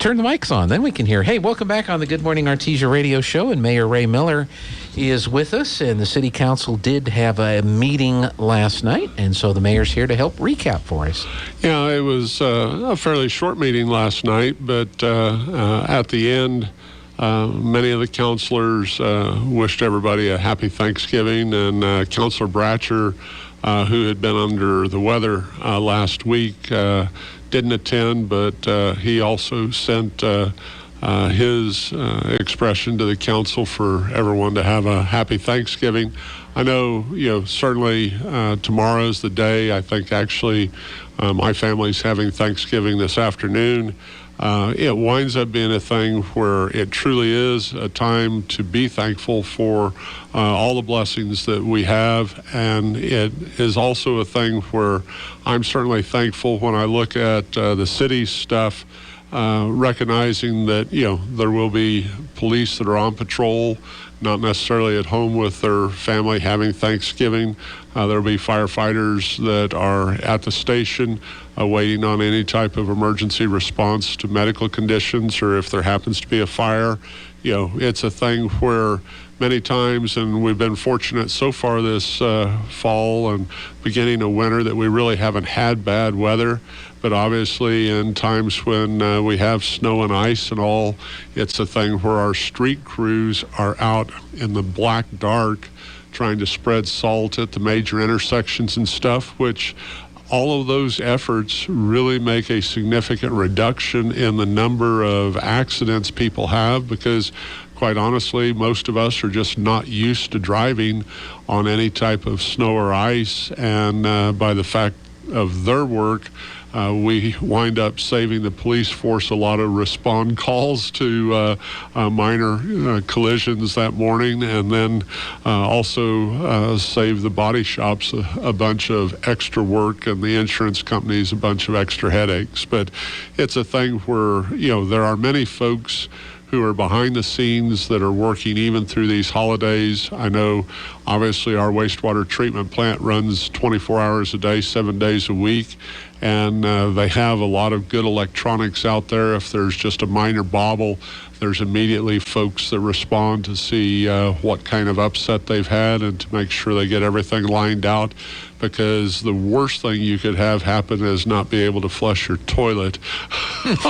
turn the mics on. Then we can hear. Hey, welcome back on the Good Morning Artesia radio show. And Mayor Raye Miller is with us. And the city council did have a meeting last night. And so the mayor's here to help recap for us. Yeah, it was a fairly short meeting last night. But at the end, many of the councilors wished everybody a happy Thanksgiving. And Councilor Bratcher, who had been under the weather last week, didn't attend, but he also sent his expression to the council for everyone to have a happy Thanksgiving. I know, certainly tomorrow's the day. I think actually my family's having Thanksgiving this afternoon. It winds up being a thing where it truly is a time to be thankful for all the blessings that we have, and it is also a thing where I'm certainly thankful when I look at the city's stuff, recognizing that there will be police that are on patrol, not necessarily at home with their family having Thanksgiving. There will be firefighters that are at the station waiting on any type of emergency response to medical conditions, or if there happens to be a fire. It's a thing where many times, and we've been fortunate so far this fall and beginning of winter, that we really haven't had bad weather. But obviously in times when we have snow and ice and all, it's a thing where our street crews are out in the black dark trying to spread salt at the major intersections and stuff, which all of those efforts really make a significant reduction in the number of accidents people have, because quite honestly, most of us are just not used to driving on any type of snow or ice, and by the fact of their work, we wind up saving the police force a lot of respond calls to minor collisions that morning, and then also save the body shops a bunch of extra work and the insurance companies a bunch of extra headaches. But it's a thing where, there are many folks who are behind the scenes that are working even through these holidays. I know obviously our wastewater treatment plant runs 24 hours a day, 7 days a week, and they have a lot of good electronics out there. If there's just a minor bobble, there's immediately folks that respond to see what kind of upset they've had and to make sure they get everything lined out, because the worst thing you could have happen is not be able to flush your toilet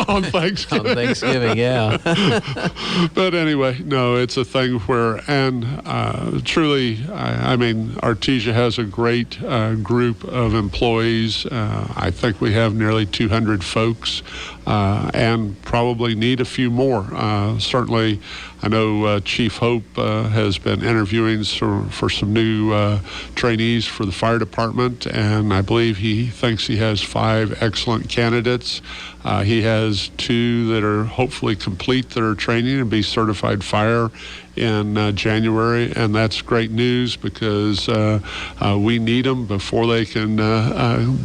on Thanksgiving. On Thanksgiving, yeah. But anyway, no, it's a thing where, and truly, I mean, Artesia has a great group of employees. I think we have nearly 200 folks, and probably need a few more. Certainly, I know Chief Hope has been interviewing for some new trainees for the fire department, and I believe he thinks he has 5 excellent candidates. He has 2 that are hopefully complete their training and be certified fire in January, and that's great news, because we need them before they can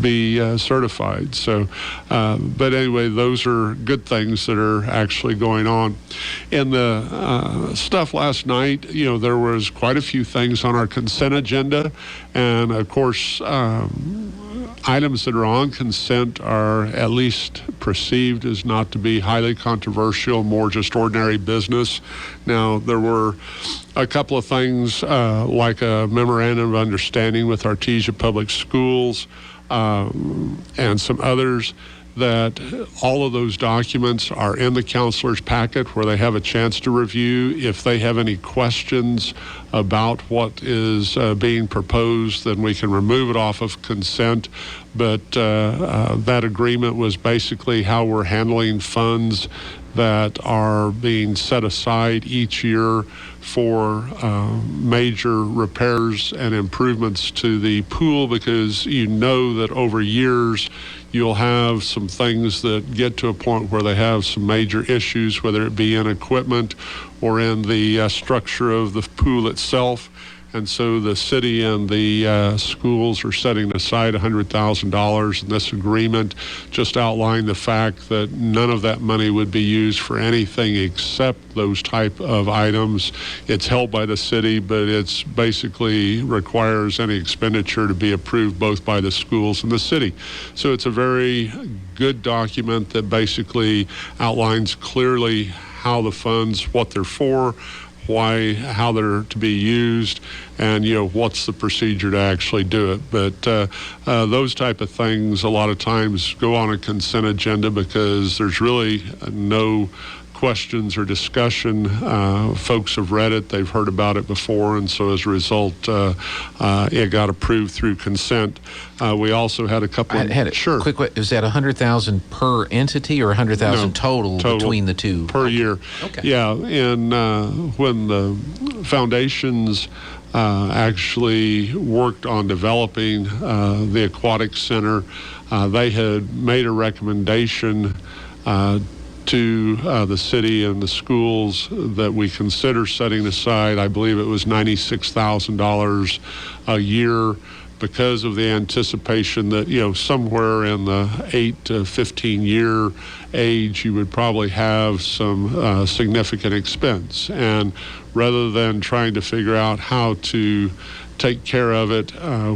be certified. So, but anyway, those are good things that are actually going on. In the stuff last night, there was quite a few things on our consent agenda, and of course, items that are on consent are at least perceived as not to be highly controversial, more just ordinary business. Now, there were a couple of things like a memorandum of understanding with Artesia Public Schools and some others, that all of those documents are in the counselor's packet where they have a chance to review. If they have any questions about what is being proposed, then we can remove it off of consent. But that agreement was basically how we're handling funds that are being set aside each year for major repairs and improvements to the pool, because that over years you'll have some things that get to a point where they have some major issues, whether it be in equipment or in the structure of the pool itself. And so the city and the schools are setting aside $100,000, and this agreement just outlined the fact that none of that money would be used for anything except those type of items. It's held by the city, but it's basically requires any expenditure to be approved both by the schools and the city. So it's a very good document that basically outlines clearly how the funds, what they're for, why, how they're to be used, and what's the procedure to actually do it. But those type of things a lot of times go on a consent agenda because there's really no questions or discussion. Folks have read it, they've heard about it before, and so as a result, it got approved through consent. We also had a couple of... Sure. Quick, is that $100,000 per entity or $100,000 total between the two? Per year. Okay. Yeah, and when the foundations actually worked on developing the Aquatic Center, they had made a recommendation to the city and the schools that we consider setting aside, I believe it was $96,000 a year, because of the anticipation that, somewhere in the 8 to 15 year age, you would probably have some significant expense. And rather than trying to figure out how to take care of it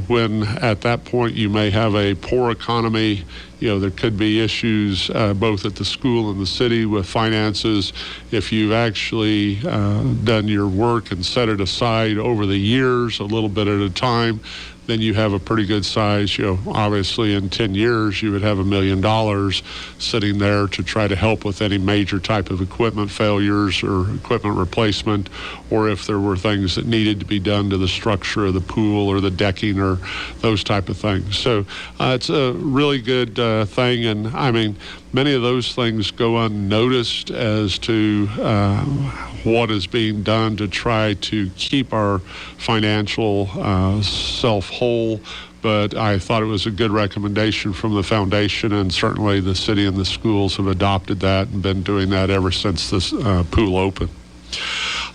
when at that point you may have a poor economy, there could be issues both at the school and the city with finances. If you've actually done your work and set it aside over the years, a little bit at a time, then you have a pretty good size. Obviously in 10 years, you would have $1 million sitting there to try to help with any major type of equipment failures or equipment replacement, or if there were things that needed to be done to the structure of the pool or the decking or those type of things. So it's a really good thing. And I mean, many of those things go unnoticed as to what is being done to try to keep our financial self whole. But I thought it was a good recommendation from the foundation, and certainly the city and the schools have adopted that and been doing that ever since this pool opened.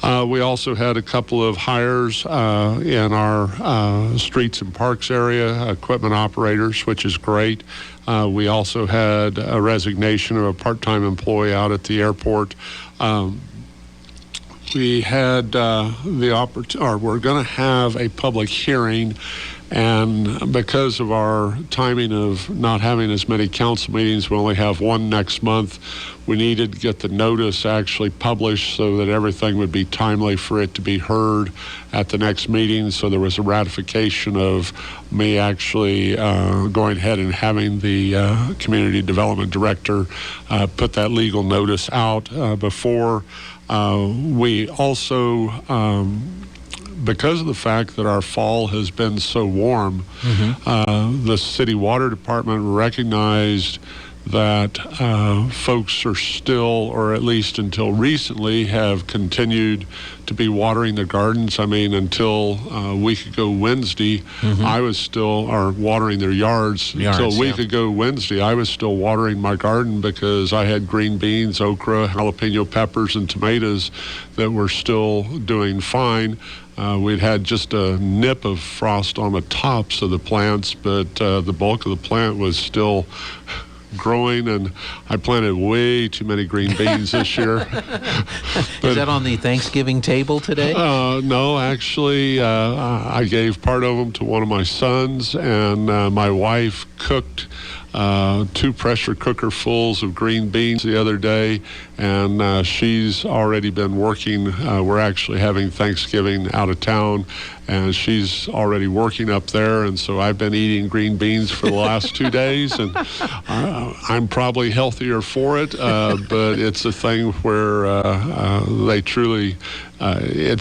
We also had a couple of hires in our streets and parks area, equipment operators, which is great. We also had a resignation of a part-time employee out at the airport. We had the opportunity, or we're going to have a public hearing, and because of our timing of not having as many council meetings, we only have one next month. We needed to get the notice actually published so that everything would be timely for it to be heard at the next meeting. So there was a ratification of me actually going ahead and having the community development director put that legal notice out before. We also, because of the fact that our fall has been so warm, the city water department recognized that folks are still, or at least until recently, have continued to be watering their gardens. I mean, until a week ago Wednesday, I was still, or watering their yards. Until a week ago Wednesday, I was still watering my garden because I had green beans, okra, jalapeno peppers, and tomatoes that were still doing fine. We'd had just a nip of frost on the tops of the plants, but the bulk of the plant was still growing, and I planted way too many green beans this year. Is that on the Thanksgiving table today? No, actually, I gave part of them to one of my sons, and my wife cooked 2 pressure cooker fulls of green beans the other day, and she's already been working. We're actually having Thanksgiving out of town, and she's already working up there, and so I've been eating green beans for the last 2 days, and I'm probably healthier for it, but it's a thing where they truly, a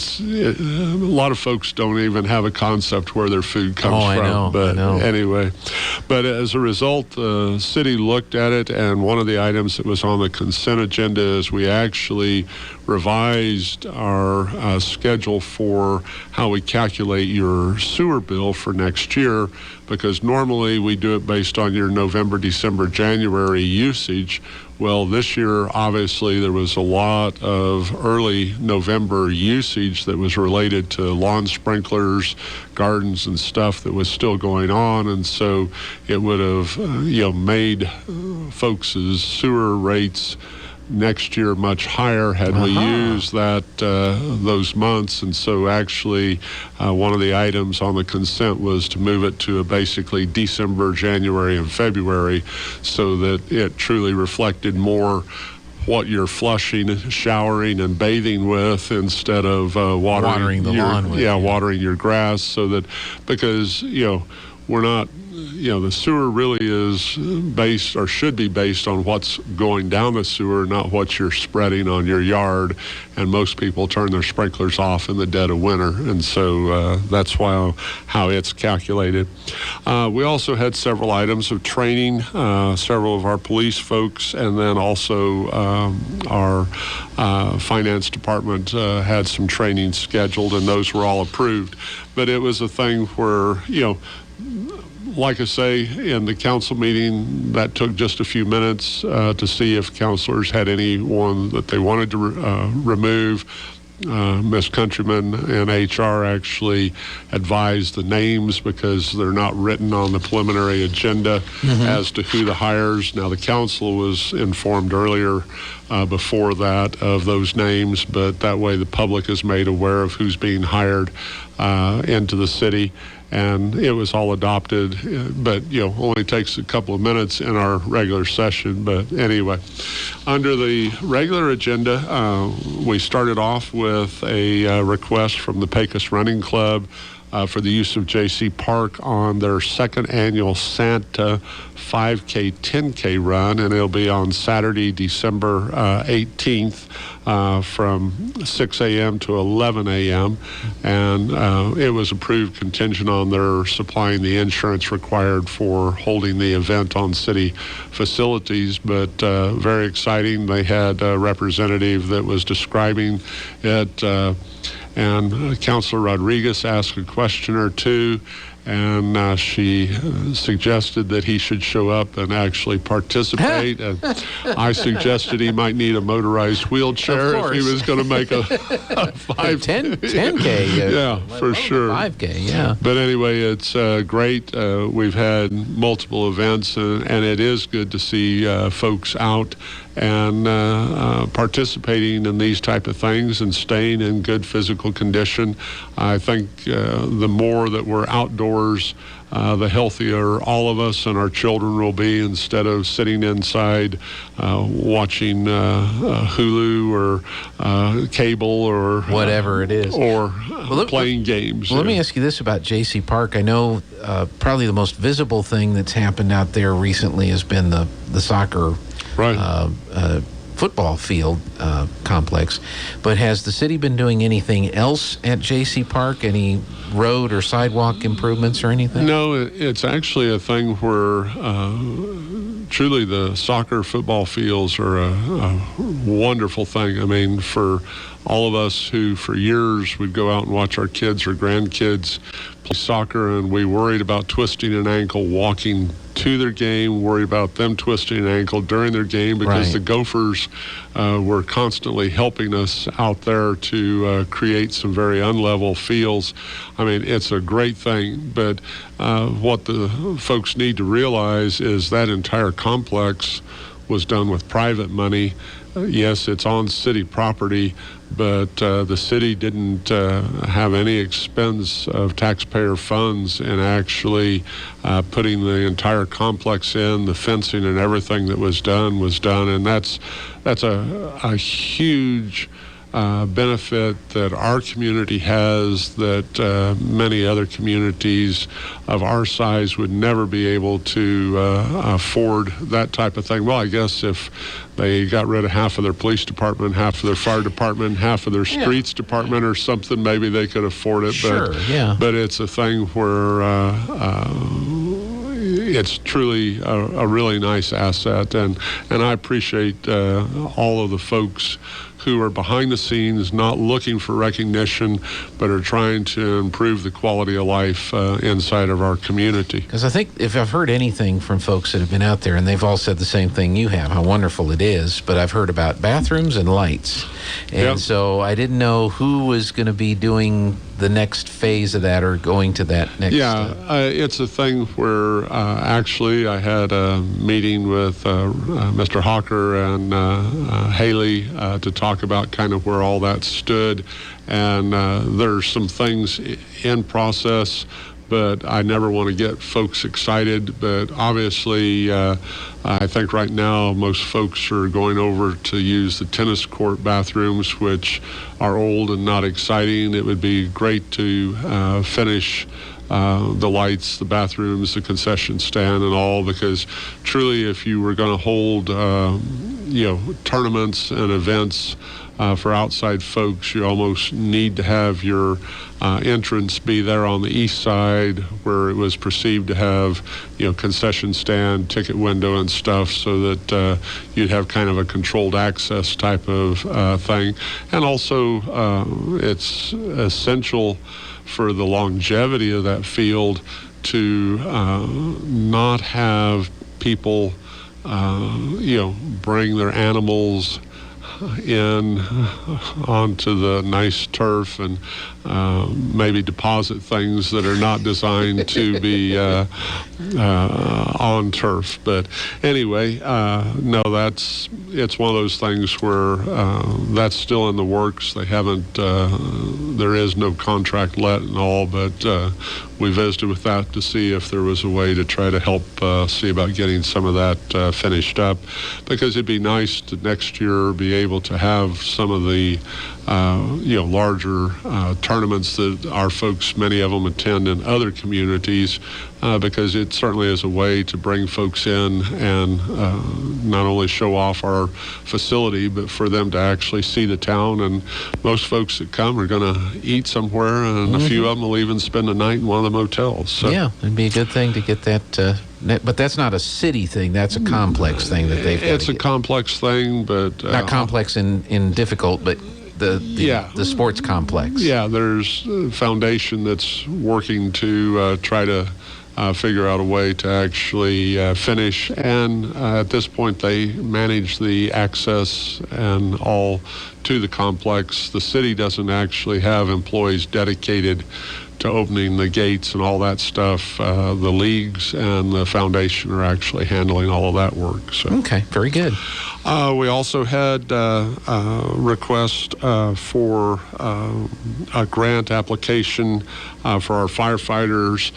lot of folks don't even have a concept where their food comes from. I know. Anyway, but as a result, the city looked at it, and one of the items that was on the consent agenda is we actually revised our schedule for how we calculate your sewer bill for next year, because normally we do it based on your November, December, January usage. Well, this year, obviously, there was a lot of early November usage that was related to lawn sprinklers, gardens, and stuff that was still going on. And so it would have, made folks' sewer rates next year much higher had we used those months. And so actually one of the items on the consent was to move it to basically December, January, and February, so that it truly reflected more what you're flushing, showering, and bathing with, instead of watering the lawn with. Watering your grass, so that, because we're not, the sewer really is based, or should be based, on what's going down the sewer, not what you're spreading on your yard. And most people turn their sprinklers off in the dead of winter, and so that's how it's calculated. We also had several items of training, several of our police folks, and then also our finance department had some training scheduled, and those were all approved. But it was a thing where, like I say, in the council meeting, that took just a few minutes to see if councilors had anyone that they wanted to remove. Ms. Countryman and HR actually advised the names because they're not written on the preliminary agenda as to who the hires. Now, the council was informed earlier before that of those names, but that way the public is made aware of who's being hired into the city. And it was all adopted, but only takes a couple of minutes in our regular session. But anyway, under the regular agenda, we started off with a request from the Pecos Running Club for the use of J.C. Park on their second annual Santa 5K, 10K run, and it'll be on Saturday, December 18th from 6 a.m. to 11 a.m. And it was approved contingent on their supplying the insurance required for holding the event on city facilities. But very exciting. They had a representative that was describing it, and Councilor Rodriguez asked a question or two, and she suggested that he should show up and actually participate. And I suggested he might need a motorized wheelchair if he was going to make a 10K. Yeah, for sure. 5K, yeah. But anyway, it's great. We've had multiple events, and it is good to see folks out and participating in these type of things and staying in good physical condition. I think the more that we're outdoors, the healthier all of us and our children will be, instead of sitting inside watching Hulu or cable or whatever it is, or playing games. Well, let me ask you this about J.C. Park. I know probably the most visible thing that's happened out there recently has been the soccer football field complex. But has the city been doing anything else at J.C. Park? Any road or sidewalk improvements or anything? No, it's actually a thing where truly the soccer football fields are a wonderful thing. I mean, for all of us who for years would go out and watch our kids or grandkids play soccer, and we worried about twisting an ankle walking to their game, worried about them twisting an ankle during their game, because the Gophers were constantly helping us out there to create some very unlevel fields. I mean, it's a great thing, but what the folks need to realize is that entire complex was done with private money. Yes, it's on city property, but the city didn't have any expense of taxpayer funds in actually putting the entire complex in. The fencing and everything that was done, and that's a huge benefit that our community has that many other communities of our size would never be able to afford that type of thing. Well, I guess if they got rid of half of their police department, half of their fire department, half of their streets department or something, maybe they could afford it. But it's a thing where it's truly a really nice asset, and I appreciate all of the folks who are behind the scenes, not looking for recognition, but are trying to improve the quality of life inside of our community. Because I think if I've heard anything from folks that have been out there, and they've all said the same thing you have, how wonderful it is, but I've heard about bathrooms and lights. And so I didn't know who was going to be doing the next phase of that or going to that next step. It's a thing where actually I had a meeting with Mr. Hawker and Haley to talk about kind of where all that stood. And there's some things in process, but I never want to get folks excited. But obviously, I think right now most folks are going over to use the tennis court bathrooms, which are old and not exciting. It would be great to finish the lights, the bathrooms, the concession stand, and all, because truly, if you were going to hold, tournaments and events for outside folks, you almost need to have your entrance be there on the east side, where it was perceived to have, concession stand, ticket window, and stuff, so that you'd have kind of a controlled access type of thing. And also, it's essential for the longevity of that field to not have people, bring their animals in onto the nice turf and maybe deposit things that are not designed to be on turf. But anyway, no, it's one of those things where that's still in the works. They haven't, there is no contract let and all, but we visited with that to see if there was a way to try to help see about getting some of that finished up, because it'd be nice to next year be able to have some of the larger tournaments that our folks, many of them, attend in other communities, because it certainly is a way to bring folks in and not only show off our facility, but for them to actually see the town. And most folks that come are going to eat somewhere, and a few of them will even spend the night in one of the motels. So. Yeah, it'd be a good thing to get that. But that's not a city thing. That's a complex thing that they've got. It's a complex thing, but not complex in difficult, but the sports complex. Yeah, there's a foundation that's working to try to figure out a way to actually finish. And at this point, they manage the access and all to the complex. The city doesn't actually have employees dedicated to opening the gates and all that stuff. The leagues and the foundation are actually handling all of that work. So. Okay, very good. We also had a request for a grant application for our firefighters.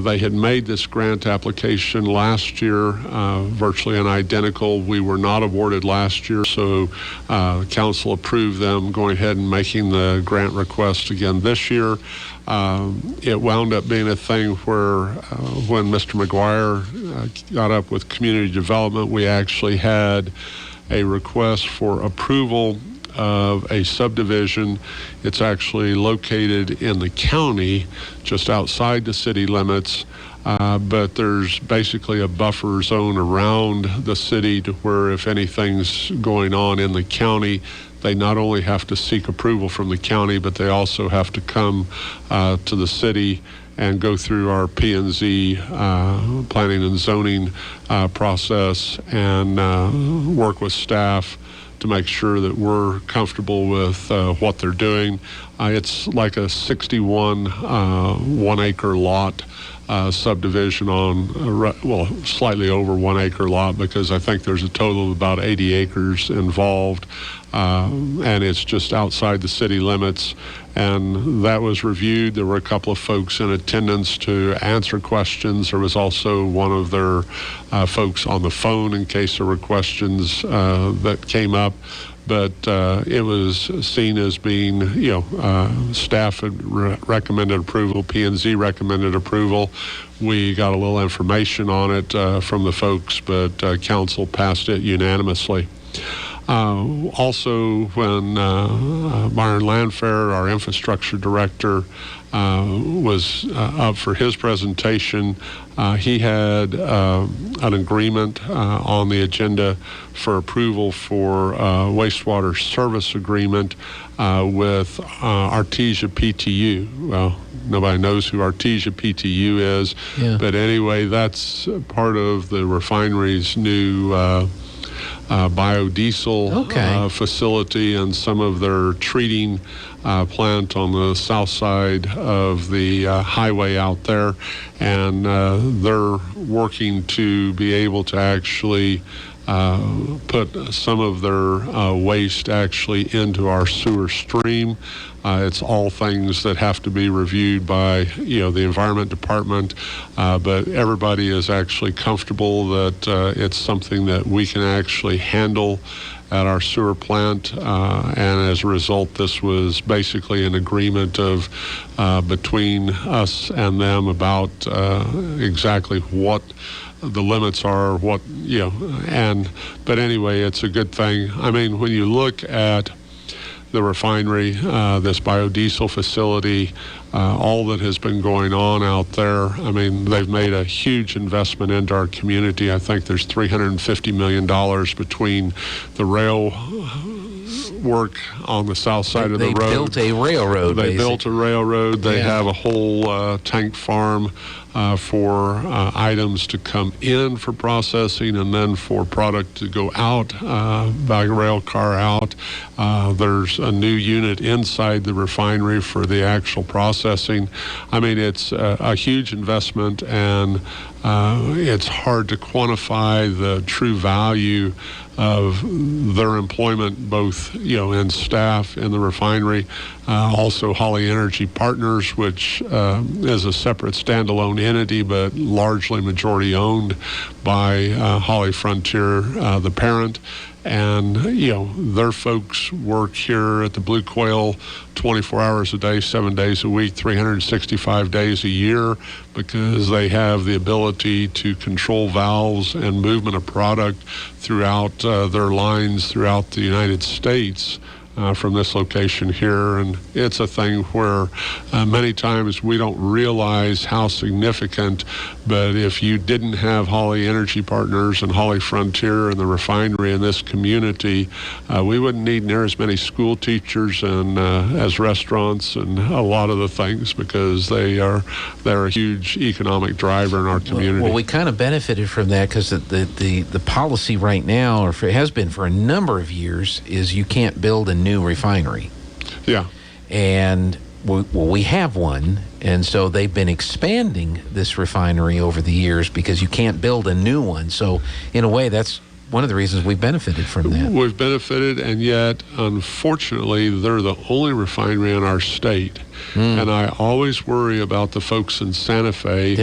They had made this grant application last year, virtually an identical. We were not awarded last year, so council approved them going ahead and making the grant request again this year. It wound up being a thing where when Mr. McGuire got up with community development, we actually had a request for approval of a subdivision. It's actually located in the county, just outside the city limits, but there's basically a buffer zone around the city to where if anything's going on in the county, they not only have to seek approval from the county, but they also have to come to the city and go through our P&Z planning and zoning process and work with staff to make sure that we're comfortable with what they're doing. It's like a 61 one-acre lot subdivision on, slightly over 1 acre lot, because I think there's a total of about 80 acres involved, and it's just outside the city limits. And that was reviewed. There were a couple of folks in attendance to answer questions. There was also one of their folks on the phone in case there were questions that came up. But it was seen as being, staff had recommended approval, P&Z recommended approval. We got a little information on it from the folks, but council passed it unanimously. Also, when Byron Landfair, our infrastructure director, was up for his presentation, he had an agreement on the agenda for approval for wastewater service agreement with Artesia PTU. Well, nobody knows who Artesia PTU is, but anyway, that's part of the refinery's new biodiesel facility and some of their treating plant on the south side of the highway out there, and they're working to be able to actually put some of their waste actually into our sewer stream. It's all things that have to be reviewed by, the Environment Department, but everybody is actually comfortable that it's something that we can actually handle at our sewer plant, and as a result, this was basically an agreement of between us and them about exactly what the limits are, but anyway, it's a good thing. I mean, when you look at the refinery, this biodiesel facility, all that has been going on out there, I mean, they've made a huge investment into our community. I think there's $350 million between the rail work on the south side of the road. They built a railroad. They built a railroad. They have a whole tank farm for items to come in for processing and then for product to go out by rail car out. There's a new unit inside the refinery for the actual processing. I mean, it's a huge investment, and it's hard to quantify the true value of their employment, both in staff in the refinery, also Holly Energy Partners, which is a separate standalone entity but largely majority owned by HollyFrontier, the parent. And their folks work here at the Blue Quail 24 hours a day, 7 days a week, 365 days a year, because they have the ability to control valves and movement of product throughout their lines throughout the United States. From this location here, and it's a thing where many times we don't realize how significant, but if you didn't have Holly Energy Partners and HollyFrontier and the refinery in this community, we wouldn't need near as many school teachers and as restaurants and a lot of the things, because they're a huge economic driver in our community. Well, we kind of benefited from that because the policy right now, or it has been for a number of years, is you can't build a new refinery. Yeah. And we have one, and so they've been expanding this refinery over the years because you can't build a new one. So in a way, that's one of the reasons we've benefited from that. We've benefited, and yet, unfortunately, they're the only refinery in our state. And I always worry about the folks in Santa Fe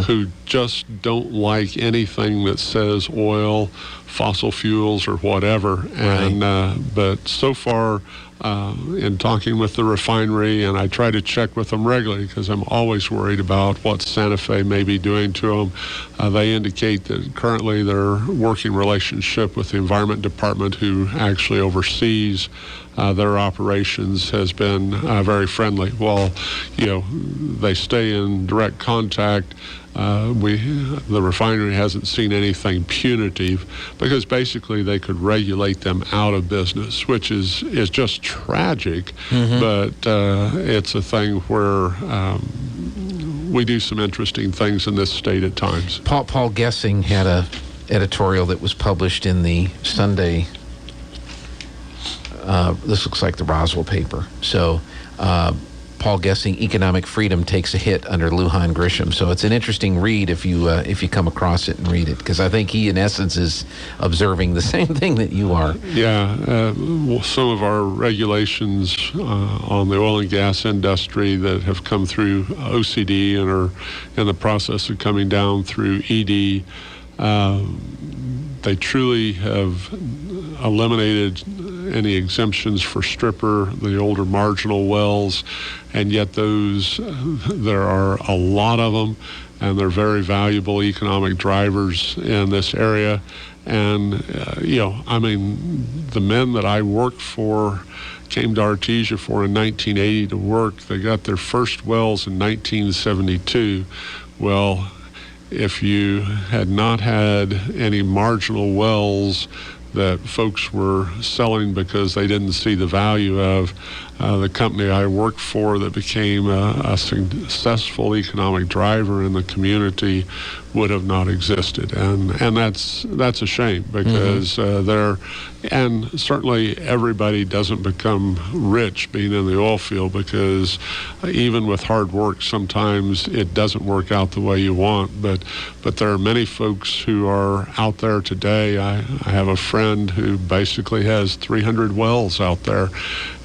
who just don't like anything that says oil, fossil fuels, or whatever. And but so far, in talking with the refinery, and I try to check with them regularly because I'm always worried about what Santa Fe may be doing to them. They indicate that currently their working relationship with the Environment Department, who actually oversees their operations, has been very friendly. While they stay in direct contact, the refinery hasn't seen anything punitive, because basically they could regulate them out of business, which is just tragic. But it's a thing where we do some interesting things in this state at times. Paul Gessing had a editorial that was published in the Sunday. This looks like the Roswell paper. So Paul Gessing, Economic Freedom Takes a Hit under Lujan Grisham. So it's an interesting read if you come across it and read it, because I think he, in essence, is observing the same thing that you are. Yeah. Some of our regulations on the oil and gas industry that have come through OCD and are in the process of coming down through ED, they truly have eliminated any exemptions for stripper, the older marginal wells, and yet there are a lot of them, and they're very valuable economic drivers in this area. And, the men that I worked for came to Artesia for in 1980 to work. They got their first wells in 1972. Well, if you had not had any marginal wells that folks were selling because they didn't see the value of, the company I worked for that became a successful economic driver in the community would have not existed, and that's a shame, because and certainly everybody doesn't become rich being in the oil field, because even with hard work sometimes it doesn't work out the way you want, but there are many folks who are out there today. I have a friend who basically has 300 wells out there,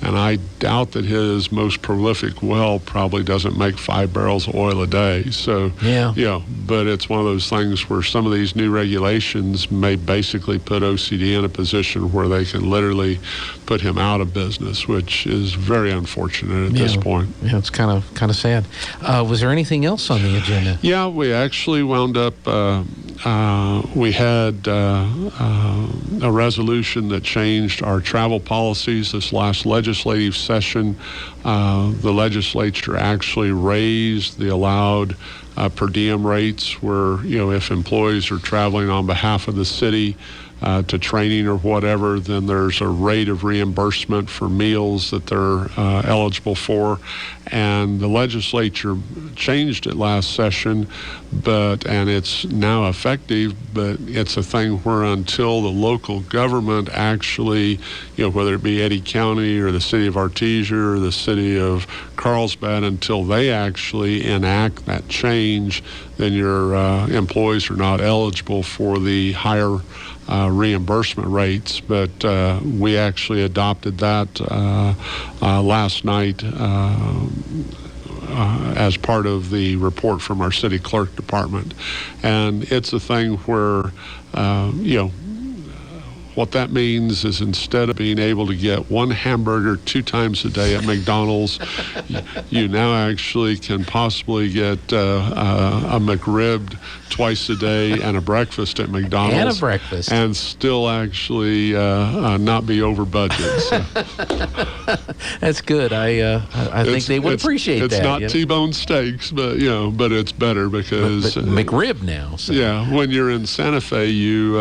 and I doubt that his most prolific well probably doesn't make 5 barrels of oil a day. So, but it's one of those things where some of these new regulations may basically put OCD in a position where they can literally put him out of business, which is very unfortunate at this point. Yeah, it's kind of sad. Was there anything else on the agenda? Yeah, we actually wound up, we had a resolution that changed our travel policies this last legislative session. The legislature actually raised the allowed per diem rates, where, if employees are traveling on behalf of the city to training or whatever, then there's a rate of reimbursement for meals that they're eligible for. And the legislature changed it last session, and it's now effective, but it's a thing where until the local government actually, whether it be Eddy County or the city of Artesia or the city of Carlsbad, until they actually enact that change, then your employees are not eligible for the higher reimbursement rates. But we actually adopted that last night as part of the report from our city clerk department. And it's a thing where, what that means is, instead of being able to get one hamburger 2 times a day at McDonald's, you now actually can possibly get a McRib twice a day and a breakfast at McDonald's. And a breakfast. And still actually not be over budget. So. That's good. I think they would appreciate that. It's not T-bone steaks, but it's better, because but McRib now. So. Yeah, when you're in Santa Fe, you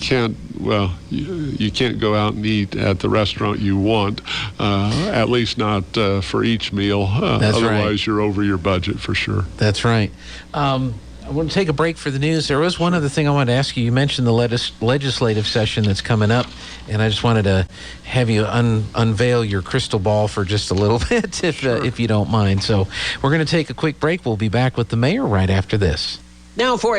can't. Well, you can't go out and eat at the restaurant you want, at least not for each meal. That's otherwise, right. You're over your budget for sure. That's right. I want to take a break for the news. There was one other thing I wanted to ask you. You mentioned the legislative session that's coming up, and I just wanted to have you unveil your crystal ball for just a little bit, if you don't mind. So we're going to take a quick break. We'll be back with the mayor right after this. Now for a